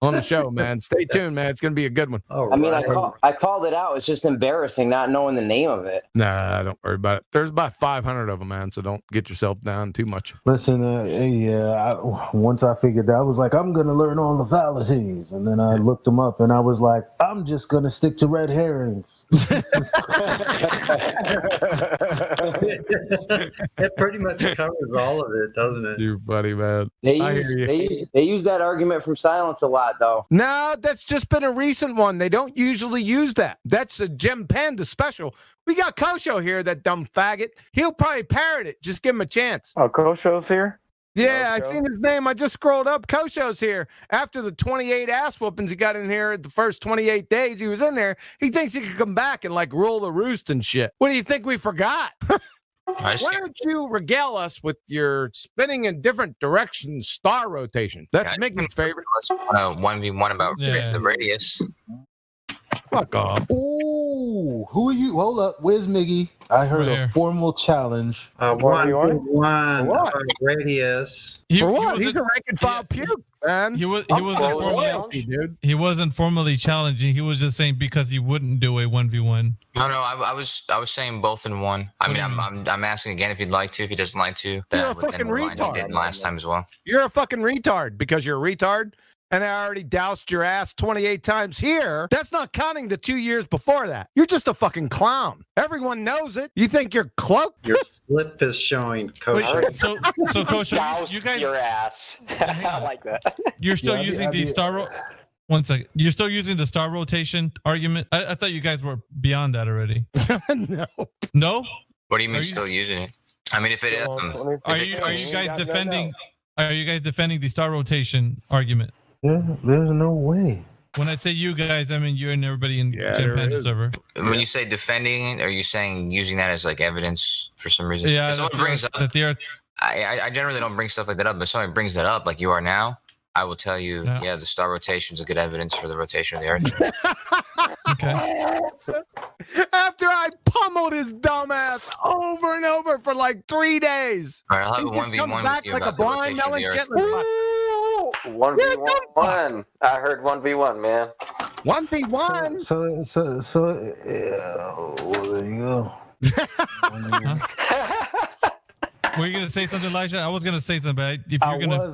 on the show, man. Stay tuned, man. It's going to be a good one. I mean, I called it out. It's just embarrassing not knowing the name of it. Nah, don't worry about it. There's about 500 of them, man, so don't get yourself down too much. Listen, once I figured that, I was like, I'm going to learn all the fallacies. And then I looked them up, and I was like, I'm just going to stick to red herrings. It pretty much covers all of it, doesn't it? You buddy, man. They use that argument from silence a lot, though. No, that's just been a recent one. They don't usually use that. That's a Jim Panda special. We got Kosho here, that dumb faggot. He'll probably parrot it. Just give him a chance. Oh, Kosho's here? Yeah, I've seen his name. I just scrolled up. Kosho's here. After the 28 ass whoopings he got in here the first 28 days he was in there, he thinks he could come back and like rule the roost and shit. What do you think we forgot? Why don't you regale us with your spinning in different directions star rotation? That's Mickey's favorite. 1v1 about the radius. Fuck off. Ooh, who are you? Hold up. Where's Miggy? I heard a formal challenge. 1v1 radius. For what? He's a rank and file puke, man. He wasn't formally challenging. He was just saying because he wouldn't do a 1v1. No, I was saying both in one. I mean, I'm asking again if he'd like to. If he doesn't like to, you're a fucking retard. He did last time as well. You're a fucking retard because you're a retard. And I already doused your ass 28 times here. That's not counting the 2 years before that. You're just a fucking clown. Everyone knows it. You think you're cloaked? Your slip is showing, Kosho. So Kosho, you guys, your ass. I like that. You're still using the star. One second. You're still using the star rotation argument. I thought you guys were beyond that already. No. No. What do you mean still using it? I mean, if it is, are you guys defending? Are you guys defending the star rotation argument? There's no way. When I say you guys, I mean you and everybody in Jim Panda server. When you say defending, are you saying using that as like evidence for some reason? Yeah, if someone brings up that the Earth. I generally don't bring stuff like that up, but if someone brings that up, like you are now, I will tell you, the star rotation is a good evidence for the rotation of the Earth. Okay. After I pummeled his dumbass over and over for like 3 days. All right, I'll have a 1v1 with you about the rotation of the Earth. 1v1. I heard 1v1, man. 1v1. So well, there you go. Were you gonna say something, Elijah? I was gonna say something, but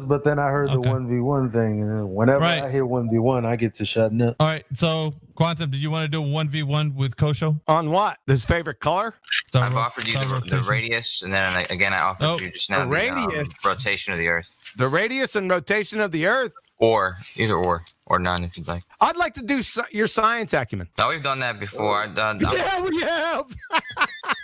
but then I heard the 1v1 thing, and whenever I hear 1v1, I get to shutting up. All right, so Quantum, do you want to do a 1v1 with Kosho? On what? His favorite color? I've offered you the radius, and then again I offered you just now the rotation of the Earth. The radius and rotation of the Earth? Or either or none if you'd like. I'd like to do your science acumen. No, we've done that before. Yeah, we have.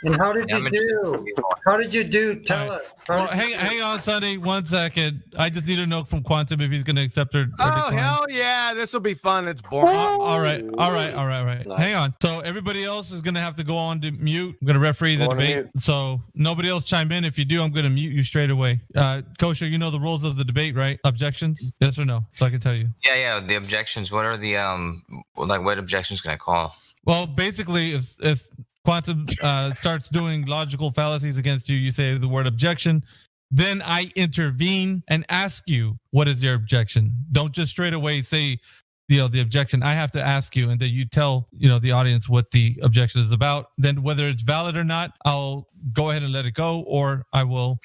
And how did you do? How did you do? Tell us. Well, hang on, Sonny. 1 second. I just need to know from Quantum if he's going to accept her. Oh, hell yeah. This will be fun. It's boring. All right. Nice. Hang on. So everybody else is going to have to go on to mute. I'm going to referee the debate. So nobody else chime in. If you do, I'm going to mute you straight away. Kosho, you know the rules of the debate, right? Objections? Yes or no? So I can tell you. Yeah. The objections. What are the what objections can I call? Well, basically, if Quantum starts doing logical fallacies against you, you say the word objection. Then I intervene and ask you, what is your objection? Don't just straight away say, the objection. I have to ask you, and then you tell, the audience what the objection is about. Then whether it's valid or not, I'll go ahead and let it go, or I will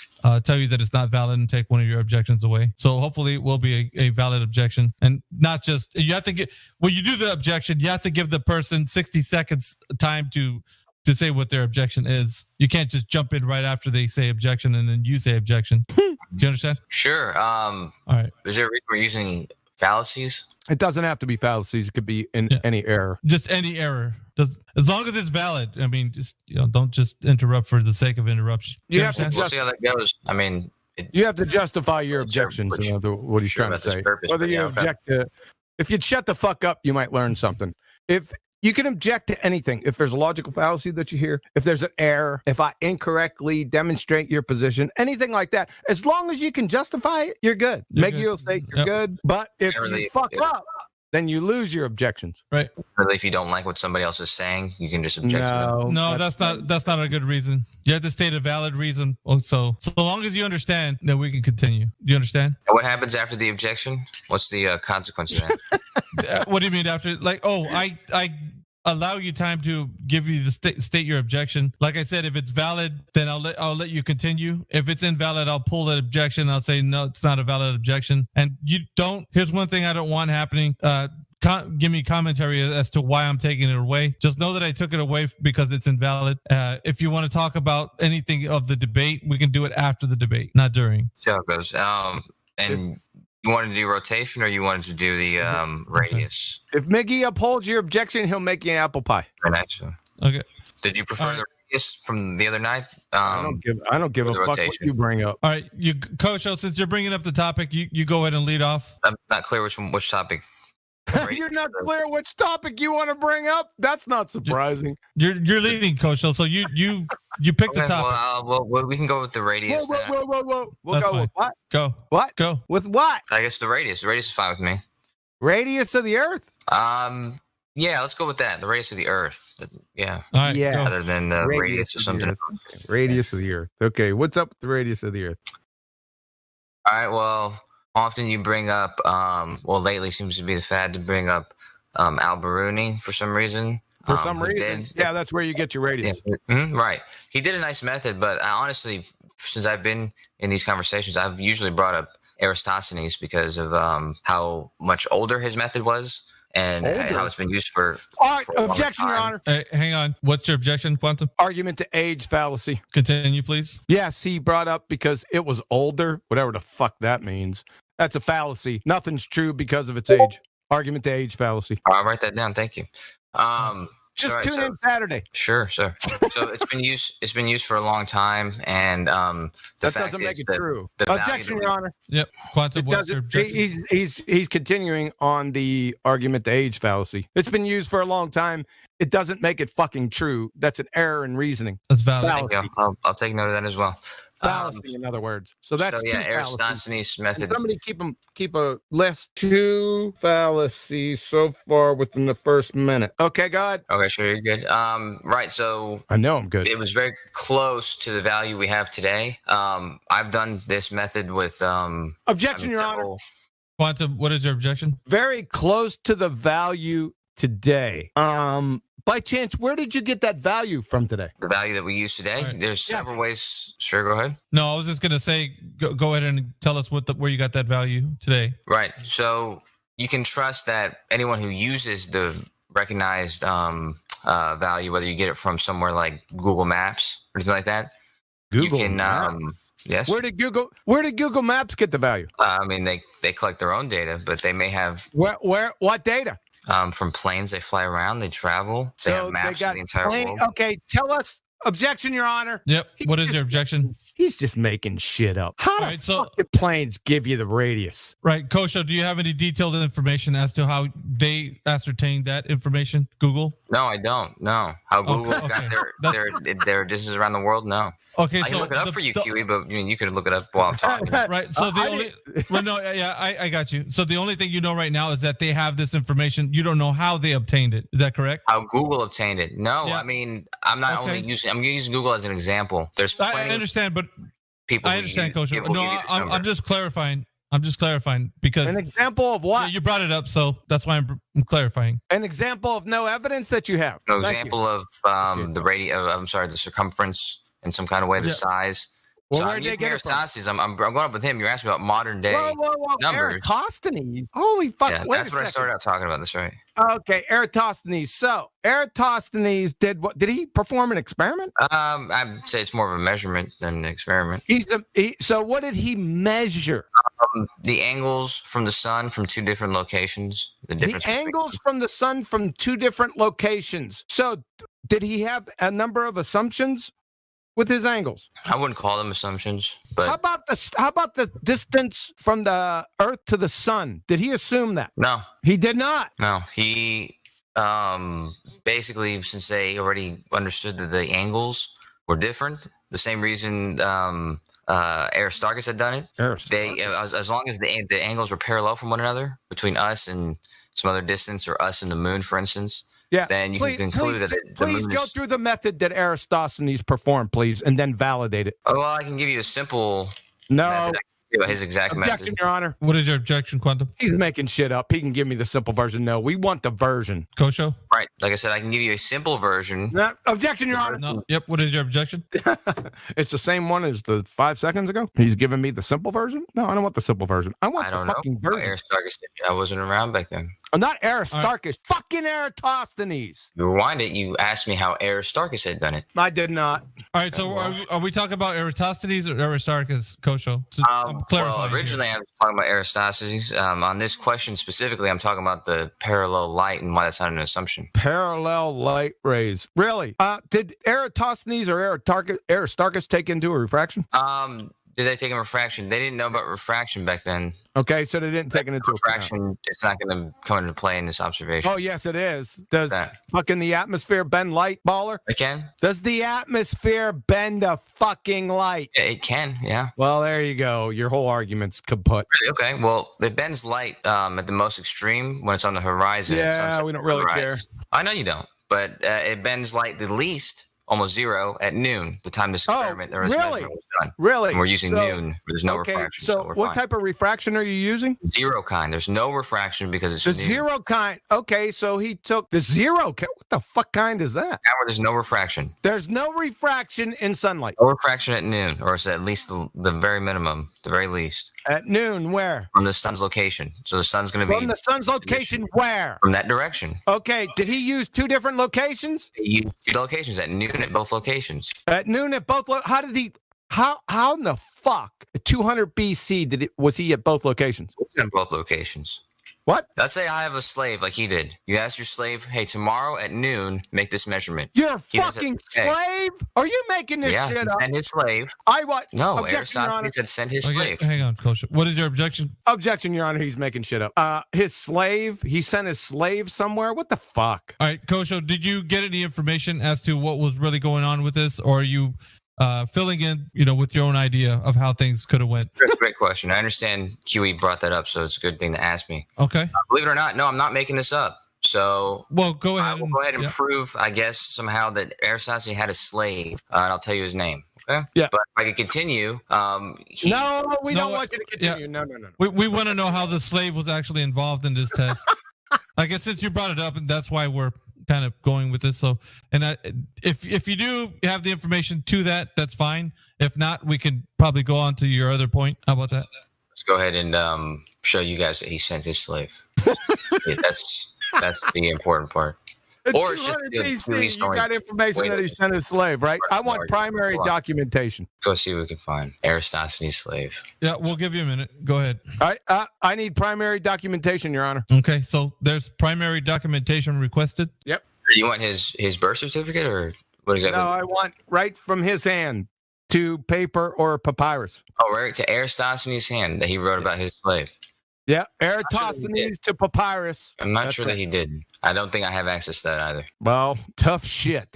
tell you that it's not valid and take one of your objections away. So hopefully it will be a valid objection, and not just, you have to get, when you do the objection, you have to give the person 60 seconds time to say what their objection is. You can't just jump in right after they say objection and then you say objection. Do you understand? Sure. All right. Is there a reason we're using fallacies? It doesn't have to be fallacies. It could be in any error. Just any error. As long as it's valid. I mean, just don't just interrupt for the sake of interruption. You have to we'll see how that goes. I mean, you have to justify your objections. What he's trying to say. Whether you object to, if you'd shut the fuck up, you might learn something. If you can object to anything, if there's a logical fallacy that you hear, if there's an error, if I incorrectly demonstrate your position, anything like that, as long as you can justify it, you're good. Maggie will say you're good. But if you fuck up, then you lose your objections. Right. Really, if you don't like what somebody else is saying, you can just object to them. No, that's not a good reason. You have to state a valid reason. Also, so long as you understand, then we can continue. Do you understand? And what happens after the objection? What's the consequence of that? What do you mean after? Like, oh, I allow you time to give you the state your objection. Like I said, if it's valid, then I'll let you continue. If it's invalid, I'll pull that objection. I'll say no, it's not a valid objection. And you don't. Here's one thing I don't want happening. Give me commentary as to why I'm taking it away. Just know that I took it away because it's invalid. If you want to talk about anything of the debate, we can do it after the debate, not during. See how it goes. And you wanted to do rotation, or you wanted to do the radius? If Miggy upholds your objection, he'll make you an apple pie. Actually, Okay. did you prefer the radius from the other night? I don't give a fuck what you bring up. All right, Kosho, since you're bringing up the topic, you go ahead and lead off. I'm not clear which topic. You're not clear which topic you want to bring up? That's not surprising. You're leading, Kosho, so you pick the topic. Well, we can go with the radius. Whoa. We'll That's go fine. with what? Go. What? Go. With what? I guess the radius. The radius is fine with me. Radius of the Earth? Yeah, let's go with that. The radius of the Earth. Yeah. All right, Yeah. go. Rather than the radius or something. Earth. Radius of the Earth. Okay, what's up with the radius of the Earth? All right. Well, often you bring up. Lately seems to be the fad to bring up Al-Biruni for some reason. For some reason. Yeah, that's where you get your radius. Yeah, right. He did a nice method, but honestly, since I've been in these conversations, I've usually brought up Eratosthenes because of how much older his method was and how it's been used for. All right, for a long objection, Your time. Honor. Hey, hang on. What's your objection, Quantum? Argument to age fallacy. Continue, please. Yes, he brought up because it was older, whatever the fuck that means. That's a fallacy. Nothing's true because of its age. Argument to age fallacy. I'll write that down. Thank you. Just tune in Saturday. Sure. So it's been used. It's been used for a long time, and the that fact doesn't make is it that true. the Objection, Your Honor. Yep. Quantum, what's your objection? He's continuing on the argument to age fallacy. It's been used for a long time. It doesn't make it fucking true. That's an error in reasoning. That's valid. Thank you. I'll take note of that as well. Fallacy, in other words. So that's Eratosthenes' method. Can somebody keep a list. 2 fallacies so far within the first minute. Okay, go ahead. Okay, sure, you're good. Right. So I know I'm good. it was very close to the value we have today. I've done this method with Objection, Your Honor. Quantum, what is your objection? Very close to the value today. By chance, where did you get that value from today? The value that we use today. Right. There's several ways. Sure, go ahead. No, I was just gonna say, go ahead and tell us where you got that value today. Right. So you can trust that anyone who uses the recognized value, whether you get it from somewhere like Google Maps or something like that, Google you can. Maps. Yes. Where did Google Maps get the value? I mean, they collect their own data, but they may have What data? from planes. They fly around, they travel, they have maps of the entire world. Okay, tell us. Objection, Your Honor. Yep. What is your objection? He's just making shit up. How the fuck did planes give you the radius? Right, Kosho, do you have any detailed information as to how they ascertained that information? Google? No, I don't. No, how Google got their distances around the world? No. Okay, I can look it up for you, Kiwi, but you could look it up while I'm talking. Right. So I got you. So the only thing you know right now is that they have this information. You don't know how they obtained it. Is that correct? How Google obtained it? No, Yeah. I mean I'm not only using. I'm using Google as an example. There's plenty. I understand, but people. I understand, Kosho. No, I'm just clarifying. I'm just clarifying because an example of what? Yeah, you brought it up, so that's why I'm clarifying. An example of no evidence that you have. No example of the radio. I'm sorry, the circumference in some kind of way, the size. Well, so where I'm did they using get it from? Eratosthenes. I'm going up with him. You're asking about modern day numbers. Eratosthenes. Holy fuck! Yeah, wait that's a what I second. started out talking about. That's right. Okay, Eratosthenes. So Eratosthenes did what? Did he perform an experiment? I'd say it's more of a measurement than an experiment. So what did he measure? The angles from the sun from two different locations. The angles from the sun from two different locations. So did he have a number of assumptions with his angles? I wouldn't call them assumptions, but how about the distance from the Earth to the sun? Did he assume that? No, he did not. No, he basically, since they already understood that the angles were different, the same reason Aristarchus had done it. They as long as the angles were parallel from one another between us and some other distance, or us in the moon, for instance, Yeah. then you can conclude that the please moon go is. through the method that Eratosthenes performed, please, and then validate it. Oh, well, I can give you a simple No. method. His exact Objection, method. Your Honor. What is your objection, Quantum? He's making shit up. He can give me the simple version. No, we want the version. Kosho? Right. Like I said, I can give you a simple version. No, objection, Your Honor. No. Yep. What is your objection? It's the same one as the 5 seconds ago. He's giving me the simple version. No, I don't want the simple version. I want I the don't know. fucking Oh, version. Aristarchus, I wasn't around back then. Not Aristarchus. Fucking Eratosthenes. You rewind it. You asked me how Aristarchus had done it. I did not. All right. So are we talking about Eratosthenes or Aristarchus, Kosho? So I'm Well, clarifying originally I was talking about Aristarchus. On this question specifically, I'm talking about the parallel light and why that's not an assumption. Parallel light rays. Really? Did Eratosthenes or Aristarchus take into a refraction? Did they take a refraction? They didn't know about refraction back then. Okay, so they didn't take it into account. Refraction is not going to come into play in this observation. Oh, yes, it is. Does That. fucking the atmosphere bend light, baller? It can? Does the atmosphere bend a fucking light? Yeah, it can, yeah. Well, there you go. Your whole argument's kaput. Okay, well, it bends light at the most extreme when it's on the horizon. Yeah, sunset we don't really horizon. I know you don't, but it bends light the least, almost zero, at noon, the time this experiment or this really? measurement was done. Really? And we're using So- noon, where there's no Okay, refraction, so we're what fine. type of refraction are you using? Zero kind. There's no refraction because it's The noon. zero kind. Okay, so he took the zero kind. What the fuck kind is that? Now where there's no refraction. There's no refraction in sunlight. No refraction at noon, or it's at least the very minimum, the very least, At noon, where? from the sun's location. So the sun's going to From be the sun's location, where? from that direction. Okay, did he use 2 different locations? You see the locations at noon at both locations. At noon at both. How did he? How in the fuck? At 200 BC was he at both locations? At both locations. What? Let's say I have a slave like he did. You ask your slave, hey, tomorrow at noon, make this measurement. You're a He does it. fucking Hey. slave? Are you making this Yeah, shit he up? sent his slave. I what? No, Objection, Your Honor. Aristophanes had sent his Okay, slave. hang on, Kosho. What is your objection? Objection, Your Honor. He's making shit up. His slave. He sent his slave somewhere. What the fuck? All right, Kosho, did you get any information as to what was really going on with this, or are you filling in, with your own idea of how things could have went? That's a great question. I understand QE brought that up, so it's a good thing to ask me. Okay. Believe it or not, no, I'm not making this up. So Well, go I ahead. will go ahead and yeah. prove, I guess, somehow that Aristophanes had a slave, and I'll tell you his name. Okay. Yeah. But if I could continue. No, we No, don't want you to continue. No. We want to know how the slave was actually involved in this test. I guess since you brought it up, and that's why we're kind of going with this. So, and if you do have the information to that, that's fine. If not, we can probably go on to your other point. How about that? Let's go ahead and show you guys that he sent his slave. Yeah, that's the important part. At Or it's just 200 the BC, police you story. got information Wait that a he sent his slave, right? I want primary Hold on. documentation. Go see what we can find. Aristophanes' slave. Yeah, we'll give you a minute. Go ahead. All right, I need primary documentation, Your Honor. Okay, so there's primary documentation requested. Do you want his birth certificate or what exactly? No, I want right from his hand to paper or papyrus. Oh, right to Aristophanes' hand that he wrote about his slave. Yeah, he Eratosthenes did. to papyrus. I'm not That's sure right. that he did. I don't think I have access to that either. Well, tough shit.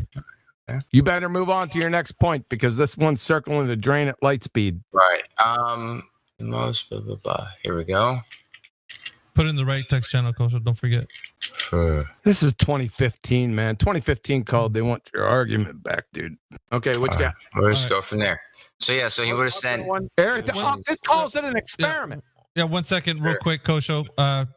Okay. You better move on to your next point because this one's circling the drain at light speed. Right. The most blah blah blah. Here we go. Put in the right text channel, Kosho. Don't forget. This is 2015, man. 2015 called. They want your argument back, dude. Okay, what you got? We'll just All go from there. So yeah, so he would have sent. This calls it an experiment. Yeah, 1 second, real quick, Kosho.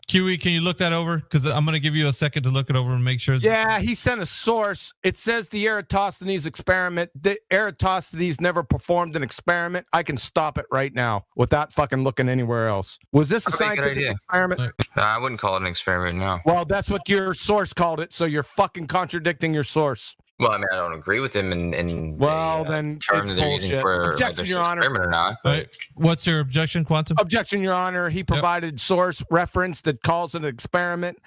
QE, can you look that over? Because I'm going to give you a second to look it over and make sure. Yeah, he sent a source. It says the Eratosthenes experiment. The Eratosthenes never performed an experiment. I can stop it right now without fucking looking anywhere else. Was this a That'd be a good scientific idea. experiment? I wouldn't call it an experiment, no. Well, that's what your source called it. So you're fucking contradicting your source. Well, I mean, I don't agree with him in Well, the then term it's that they're using bullshit. for Objection, this Your Honor. experiment or not. All But right. What's your objection, Quantum? Objection, Your Honor. He provided source reference that calls it an experiment.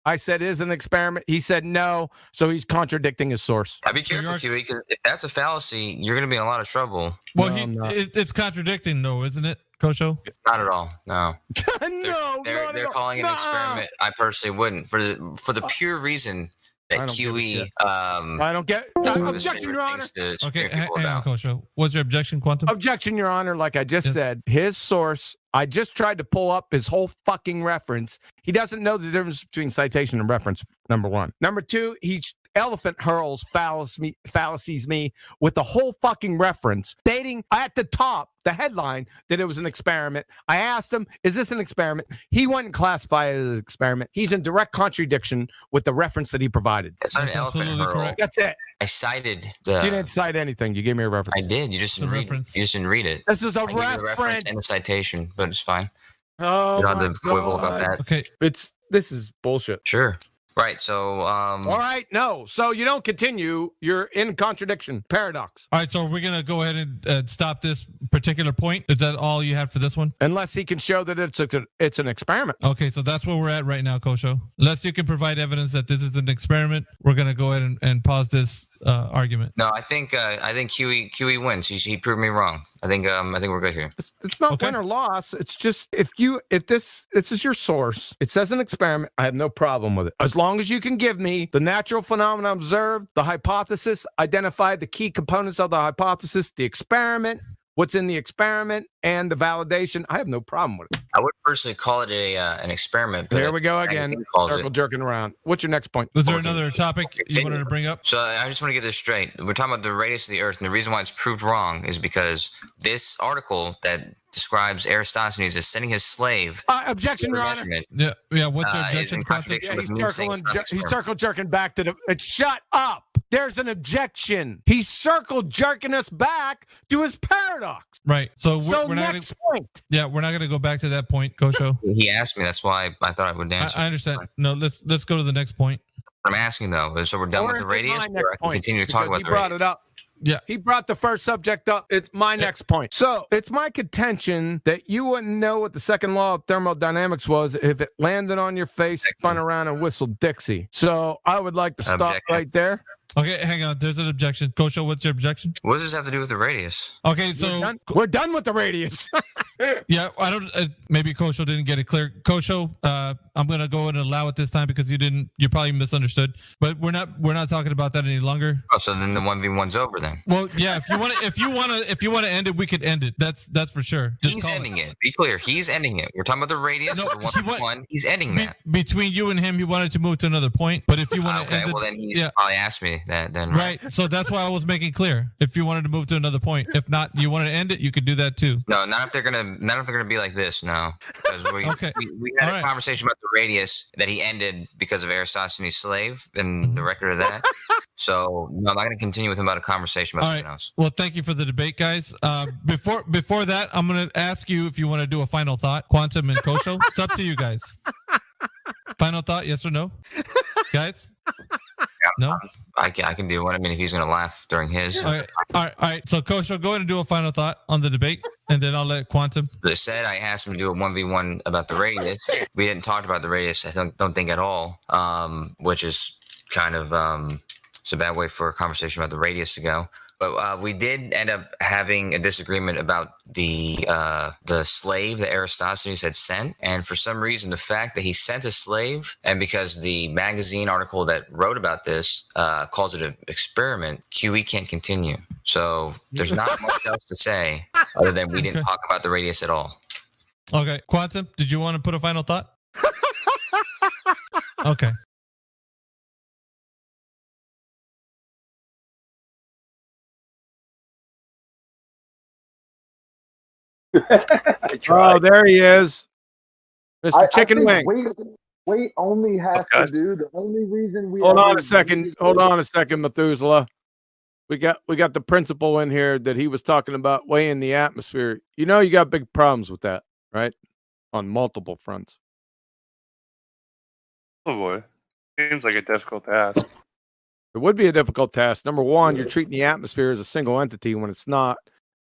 I said is an experiment. He said no, so he's contradicting his source. I'd be So careful, you're- QE, because if that's a fallacy, you're going to be in a lot of trouble. Well, No, I'm not. it's contradicting, though, isn't it, Kosho? Not at all. No. No, They're calling it an experiment. I personally wouldn't for the pure reason I that don't give a QE shit. I don't get. this Objection, favorite Your Honor. things to Okay, scare people hang on, about. Kosho. What's your objection, Quantum? Objection, Your Honor. Like I just Yes. said, his source I just tried to pull up his whole fucking reference. He doesn't know the difference between citation and reference, number one. Number two, he elephant hurls fallacies me with the whole fucking reference, stating at the top, the headline, that it was an experiment. I asked him, is this an experiment? He wouldn't classify it as an experiment. He's in direct contradiction with the reference that he provided. It's not an That's elephant absolutely hurl. correct. That's it. I cited You the. didn't cite anything. You gave me a reference. I did. You just The didn't read. reference. You just didn't read it. This is a I gave you the reference reference. and the citation, but it's fine. Oh, You don't have my to quibble about God. that. Okay. This is bullshit. Sure. Right. So, All right, no. So you don't continue. You're in contradiction. Paradox. All right. So we're gonna go ahead and stop this particular point. Is that all you have for this one? Unless he can show that it's an experiment. Okay. So that's where we're at right now, Kosho. Unless you can provide evidence that this is an experiment, we're gonna go ahead and pause this argument. no, I think QE wins. He proved me wrong. I think we're good here. It's not Okay. win or loss. It's just if this is your source, it says an experiment. I have no problem with it. As long as you can give me the natural phenomena observed, the hypothesis, identify the key components of the hypothesis, the experiment, what's in the experiment, and the validation. I have no problem with it. I would personally call it an experiment. But Here we go again. Magazine calls Circle it. jerking around. What's your next point? Was there Okay. another topic you wanted to bring up? So I just want to get this straight. We're talking about the radius of the Earth, and the reason why it's proved wrong is because this article that describes Eratosthenes as sending his slave Objection, Your Honor. measurement Yeah. What's your is objection? in Quantum? contradiction Yeah, with me saying it's not an he's experiment. circle jerking back to the. Shut up. There's an objection. He's circle jerking us back to his paradox. Right. So So we're not gonna, next point. yeah, we're not gonna go back to that point, Kosho. He asked me. That's why I thought I would answer. I understand. No, let's go to the next point. I'm asking though. is So we're done Or with the is it radius, my or next I can point? continue to talk Because about he the brought radius? it up. Yeah. He brought the first subject up. It's my next point. So it's my contention that you wouldn't know what the second law of thermodynamics was if it landed on your face, spun around, and whistled Dixie. So I would like to stop Objection. right there. Okay, hang on. There's an objection. Kosho, what's your objection? What does this have to do with the radius? Okay, so We're done with the radius. yeah, I don't. Maybe Kosho didn't get it clear. Kosho, I'm gonna go ahead and allow it this time because you probably misunderstood. But we're not talking about that any longer. Oh, so then the 1v1's over then. Well, yeah. If you want to end it, we could end it. That's for sure. Just He's call ending it. Be clear. He's ending it. We're talking about the radius No, of the he 1v1. He's ending that. Between you and him, he wanted to move to another point. But if you want to Okay, end well it, then he yeah. probably asked me that then. Right. So that's why I was making clear. If you wanted to move to another point, if not, you want to end it, you could do that too. No, not if they're gonna be like this. No, because Okay. we had All a right. conversation about the radius that he ended because of Eratosthenes' slave and the record of that. So no, I'm not gonna continue with him about a conversation about All something right. else. Well, thank you for the debate, guys. Before that, I'm gonna ask you if you want to do a final thought, Quantum and Kosho. It's up to you guys. Final thought, yes or no, guys? No. I can do one. I mean, if he's gonna laugh during his. All right. So Kosho, go ahead and do a final thought on the debate, and then I'll let Quantum. They said I asked him to do a 1v1 about the radius. We didn't talk about the radius. I don't think at all. Which is kind of it's a bad way for a conversation about the radius to go. But we did end up having a disagreement about the slave that Eratosthenes had sent, and for some reason, the fact that he sent a slave, and because the magazine article that wrote about this calls it an experiment, QE can't continue. So there's not much else to say other than we didn't Okay. talk about the radius at all. Okay, Quantum, did you want to put a final thought? Okay. Oh, there he is. Mr. Chicken I Wing. think weight only has Okay. to do. The only reason we Hold ever on a second. needed Hold weight- on a second, Methuselah. We got the principal in here that he was talking about weighing the atmosphere. You know you got big problems with that, right? On multiple fronts. Oh boy. Seems like a difficult task. It would be a difficult task. Number one, you're treating the atmosphere as a single entity when it's not.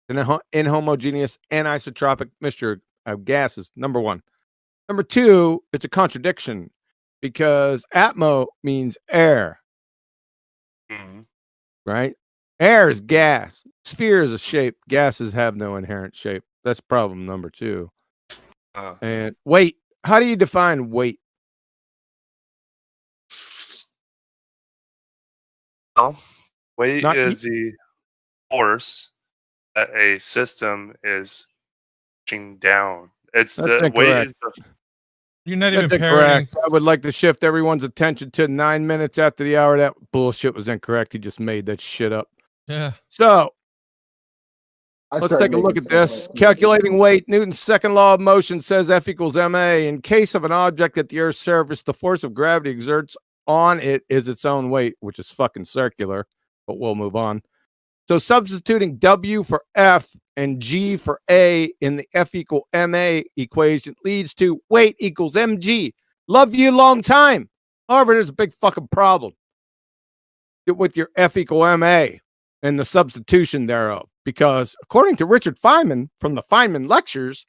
An inhomogeneous anisotropic mixture of gases. Number one. Number two, it's a contradiction because atmo means air, right? Air is gas. Sphere is a shape. Gases have no inherent shape. That's problem number two. And weight. How do you define weight? Well, weight Not- is the force that a system is pushing down It's That's the weight incorrect. is the You're not even That's parroting. incorrect. I would like to shift everyone's attention to 9 minutes after the hour. That bullshit was incorrect. He just made that shit up. Yeah. So I let's tried take a look making at this. sense of it. Calculating weight. Newton's second law of motion says F equals ma. In case of an object at the Earth's surface, the force of gravity exerts on it is its own weight, which is fucking circular, but we'll move on. So substituting W for F and G for A in the F equal ma equation leads to weight equals mg. Love you long time. However, there's a big fucking problem with your F equal ma and the substitution thereof. Because according to Richard Feynman from the Feynman Lectures,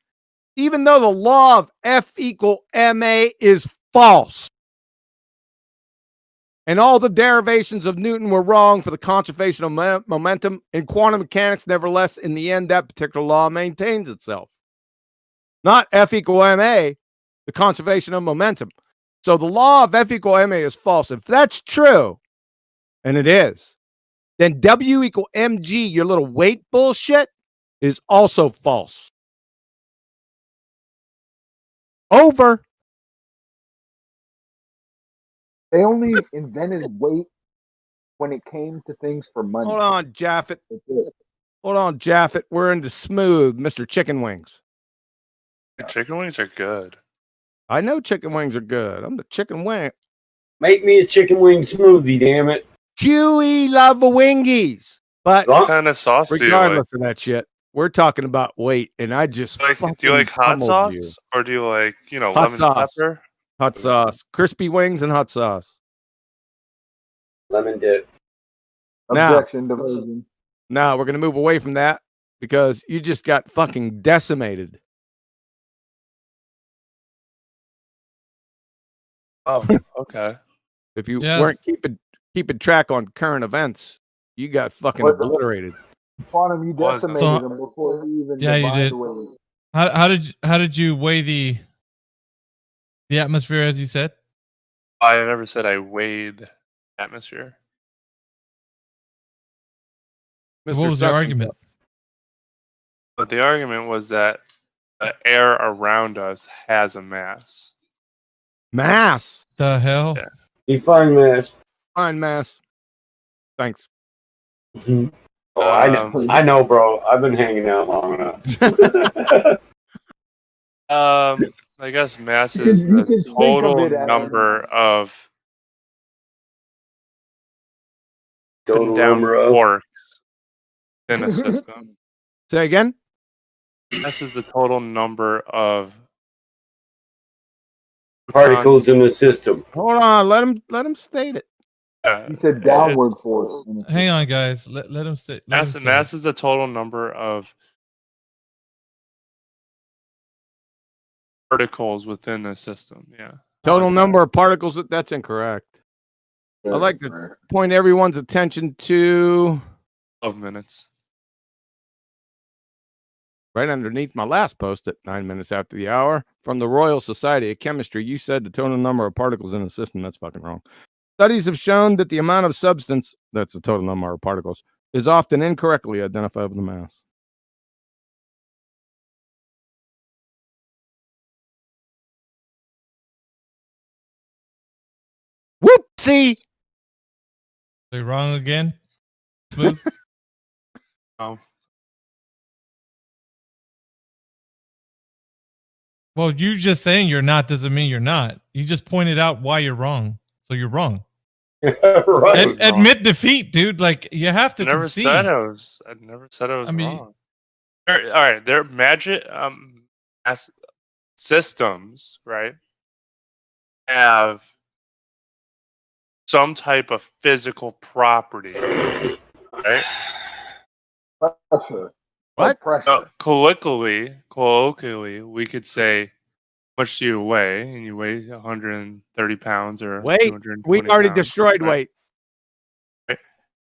even though the law of F equal ma is false, and all the derivations of Newton were wrong for the conservation of momentum in quantum mechanics, nevertheless, in the end, that particular law maintains itself. Not F equal ma, the conservation of momentum. So the law of F equal ma is false. If that's true, and it is, then W equal mg, your little weight bullshit, is also false. Over. They only invented weight when it came to things for money. Hold on, Jaffet. That's it. Hold on, Jaffet. We're into smooth, Mr. Chicken Wings. chicken wings are good. I know chicken wings are good. I'm the chicken wing. Make me a chicken wing smoothie, damn it. Chewy love wingies. But What kind of sauce do you like? regardless of that shit, we're talking about weight, and I just Do you like hot pummeled sauce you. or do you like Hot lemon sauce. pepper? Hot sauce, crispy wings, and hot sauce. Lemon dip. Now- Objection, diversion. Now we're gonna move away from that because you just got fucking decimated. Oh, okay. If you Yes. weren't keeping track on current events, you got fucking What? obliterated. Quantum, you Was- decimated So- them before he even Yeah, you defined did. weight. How did you weigh the atmosphere as you said? I never said I weighed atmosphere. Mr. What was your Suction argument? Cup. But the argument was that the air around us has a mass. Mass. The hell? Yeah. Define mass. Fine mass. Thanks. Oh, I know, bro. I've been hanging out long enough. I guess mass You is can the think of total it as- number of Total down number of quarks in a system. Say again. Mass is the total number of particles in the system. Hold on. Let him state it. He said downward it's- force. Hang on, guys. Let him say. Let him Mass, say mass is the total number of particles within the system. Yeah. Total number of particles. That's incorrect. I'd like to point everyone's attention to 12 minutes. right underneath my last post at 9 minutes after the hour from the Royal Society of Chemistry. You said the total number of particles in a system. That's fucking wrong. Studies have shown that the amount of substance, that's the total number of particles, is often incorrectly identified with the mass. Whoopsie! They wrong again. Smooth. Oh. Well, you just saying you're not doesn't mean you're not. You just pointed out why you're wrong. So you're wrong. Right. Admit defeat, dude. Like you have I to never concede. said I was. I never said I was I mean- wrong. All right, they're magic systems, right? Have some type of physical property, right? Pressure. What? Pressure. Colloquially, we could say, "How much do you weigh?" And you weigh 130 pounds or Wait, 220 we already pounds, destroyed right? weight.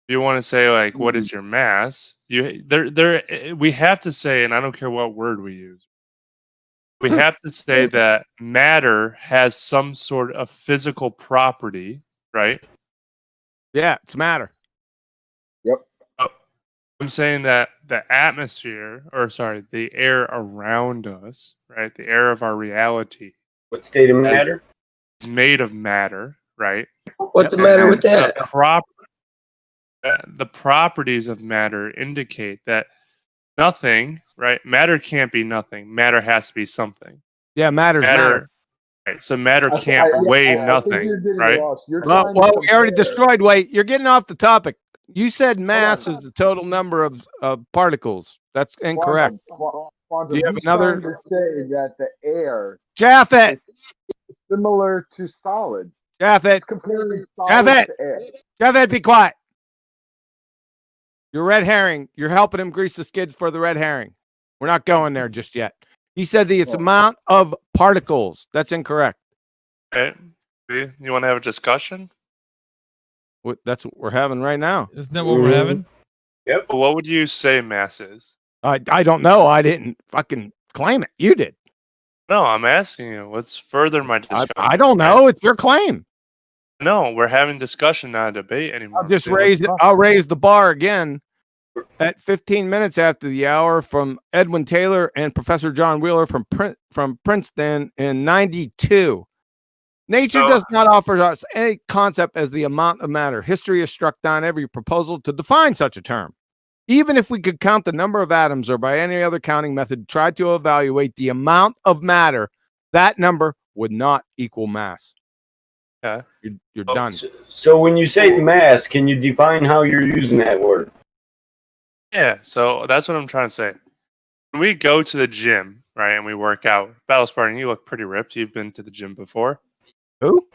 You want to say like, "What is your mass?" We have to say, and I don't care what word we use. We have to say that matter has some sort of physical property, right? Yeah, it's matter. Yep. I'm saying that the atmosphere, or sorry, the air around us, right? The air of our reality. What state of matter? Is made of matter, right? What's the matter with that? The properties of matter indicate that nothing, right? Matter can't be nothing. Matter has to be something. Yeah, matter. Right. So matter can't weigh nothing, right? Well, we already destroyed weight. You're getting off the topic. You said mass is the total number of particles. That's incorrect. Quantum, Do you have he's another? trying to say that the air Japheth. is similar to solids. Japheth. Comparing solids Japheth. to air. Japheth, be quiet. You're red herring. You're helping him grease the skids for the red herring. We're not going there just yet. He said it's amount of particles. That's incorrect. Okay. You want to have a discussion? That's what we're having right now. Isn't that what we're having? Yep. What would you say mass is? I don't know. I didn't fucking claim it. You did. No, I'm asking you. Let's further my discussion. I don't know. It's your claim. No, we're having discussion, not a debate anymore. I'll just raise it. I'll raise the bar again at 15 minutes after the hour from Edwin Taylor and Professor John Wheeler from Princeton in 92. Nature does not offer us any concept as the amount of matter. History has struck down every proposal to define such a term. Even if we could count the number of atoms or by any other counting method, try to evaluate the amount of matter, that number would not equal mass. Okay. You're done. So when you say mass, can you define how you're using that word? Yeah, so that's what I'm trying to say. When we go to the gym, right, and we work out, Battle Spartan, you look pretty ripped. You've been to the gym before. Who?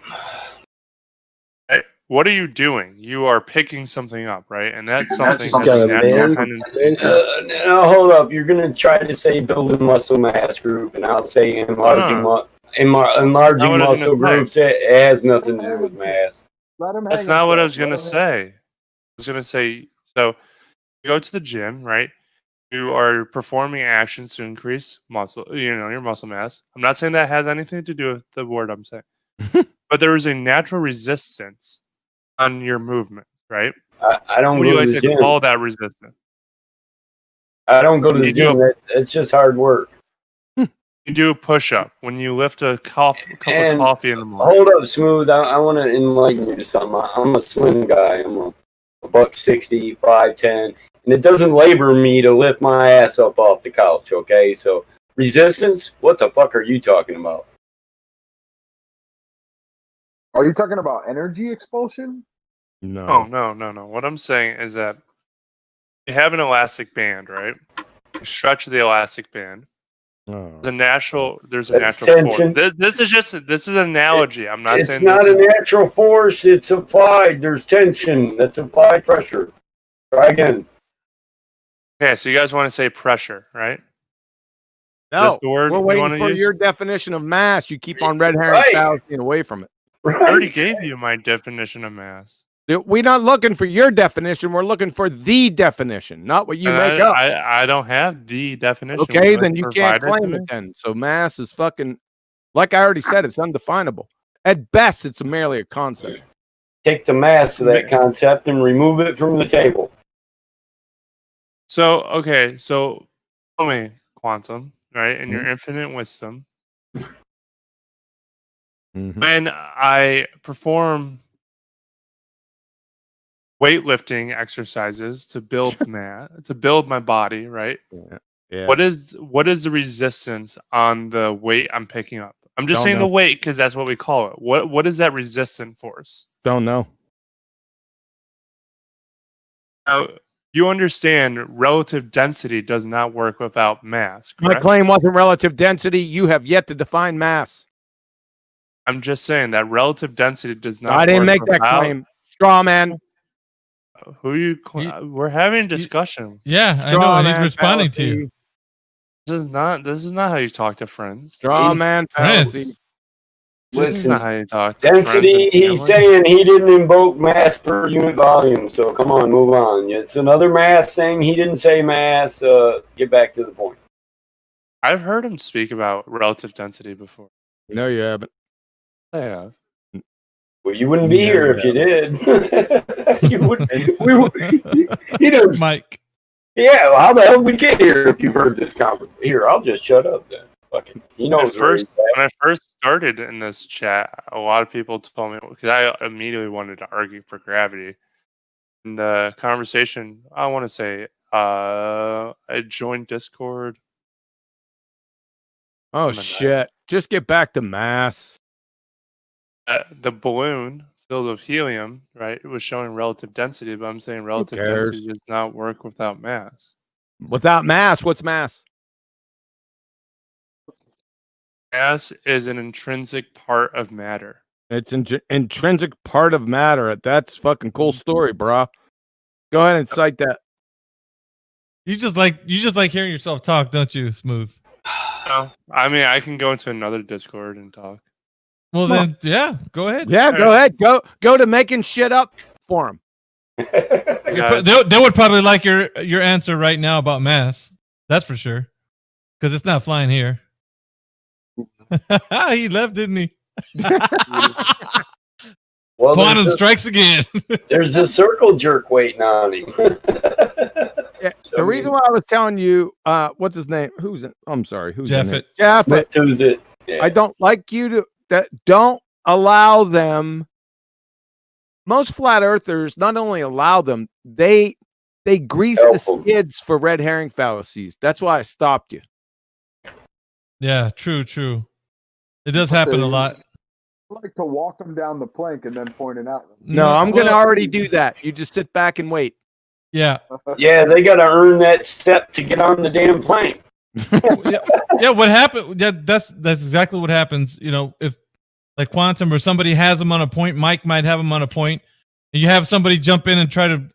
Hey, what are you doing? You are picking something up, right? And that's something Got that's a a natural tendency. Now hold up. You're gonna try to say building muscle mass group, and I'll say enlarging muscle groups. It has nothing to do with mass. That's not what I was gonna say. I was gonna say, so you go to the gym, right? You are performing actions to increase muscle, your muscle mass. I'm not saying that has anything to do with the word I'm saying. But there is a natural resistance on your movements, right? I don't What do go you to like the to gym. call that resistance? I don't go to the gym. It's just hard work. You do a push-up when you lift a cup of coffee in the morning. Hold up, Smooth. I want to enlighten you to something. I'm a slim guy. I'm a $160, 5'10", and it doesn't labor me to lift my ass up off the couch. Okay, so resistance. What the fuck are you talking about? Are you talking about energy expulsion? No. What I'm saying is that you have an elastic band, right? You stretch the elastic band. There's a natural tension. force. This is an analogy. I'm not saying it's not a natural force. It's applied. There's tension. That's applied pressure. Try again. Okay, so you guys want to say pressure, right? No, Is this the word we're you waiting want to for use? your definition of mass. You keep on red herring fallacy away from it. I already gave you my definition of mass. We're not looking for your definition. We're looking for the definition, not what you And make up. I don't have the definition. Okay, Would then you you can't provide claim to it me? then. So mass is fucking, like I already said, it's undefinable. At best, it's merely a concept. Take the mass of that concept and remove it from the table. So, okay, so tell me, Quantum, right, in your infinite wisdom, when I perform weightlifting exercises to build to build my body, right? Yeah. What is the resistance on the weight I'm picking up? I'm just Don't saying know. the weight because that's what we call it. What is that resistant force? Don't know. Now, you understand relative density does not work without mass, My correct? claim wasn't relative density. You have yet to define mass. I'm just saying that relative density does not I didn't work make that without- claim. Straw man. Who you? We're having a discussion. Yeah, I know, and he's responding to you. This is not how you talk to friends. Straw man fallacy. This is Listen, not how you talk to density, friends and he's family. saying he didn't invoke mass per unit volume. So come on, move on. It's another mass thing. He didn't say mass. Get back to the point. I've heard him speak about relative density before. No, you haven't. I have. Well, you wouldn't be here if you did. You would. You know, Mike. Yeah, well, how the hell did we get here if you've heard this conversation? Here, I'll just shut up then. Fucking, he knows where he's at. When I first started in this chat, a lot of people told me, because I immediately wanted to argue for gravity. In the conversation, I want to say, I joined Discord. Oh I'm a shit! Just get back to mass. The balloon filled with helium, right? It was showing relative density, but I'm saying relative cares? density does not work without mass. Without mass, what's mass? Mass is an intrinsic part of matter. It's an intrinsic part of matter. That's fucking cool story, bro. Go ahead and cite that. You just like hearing yourself talk, don't you, Smooth? No, I mean I can go into another Discord and talk. Well, then, yeah, go ahead. Yeah, go ahead. Go to making shit up for him. They would probably like your answer right now about mass. That's for sure, because it's not flying here. He left, didn't he? Well, Quantum strikes again. There's a circle jerk waiting on him. Yeah, the reason why I was telling you, what's his name? Who's it? I'm sorry. Who's Jaffet? Jaffet. Who's it? Yeah. I don't like you to don't allow them. Most flat earthers not only allow them, they grease the skids for red herring fallacies. That's why I stopped you. Yeah, true. It does happen a lot. I like to walk them down the plank and then point it out. No, I'm going to already do that. You just sit back and wait. Yeah. Yeah, they got to earn that step to get on the damn plane. Yeah, what happened? Yeah, that's exactly what happens. You know, if like Quantum or somebody has them on a point, Mike might have them on a point, and you have somebody jump in and try to,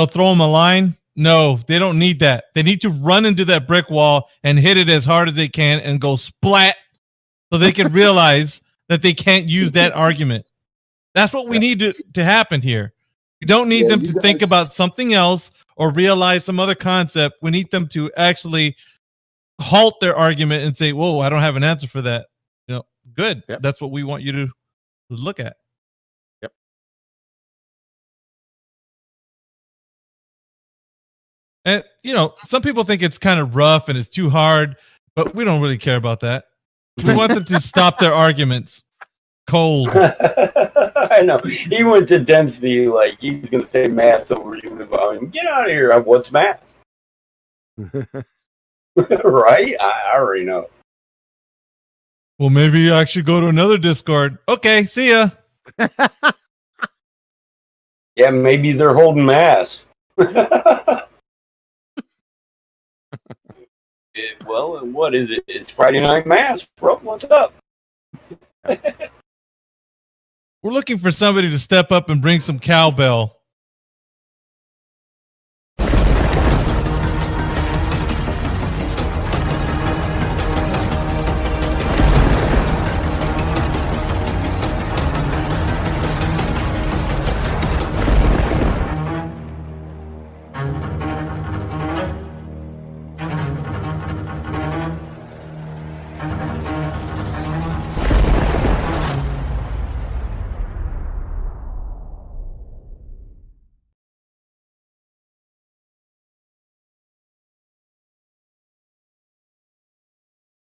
throw them a line. No, they don't need that. They need to run into that brick wall and hit it as hard as they can and go splat, so they can realize that they can't use that argument. That's what we need to happen here. We don't need them to think about something else or realize some other concept. We need them to actually halt their argument and say, whoa, I don't have an answer for that. Good. Yep. That's what we want you to look at. Yep. And, some people think it's kind of rough and it's too hard, but we don't really care about that. We want them to stop their arguments cold. I know. He went to density like he's going to say mass over human volume. Get out of here. What's mass? Right? I already know. Well, maybe I should go to another Discord. Okay, see ya. Yeah, maybe they're holding mass. Well, what is it? It's Friday night mass, bro. What's up? We're looking for somebody to step up and bring some cowbell.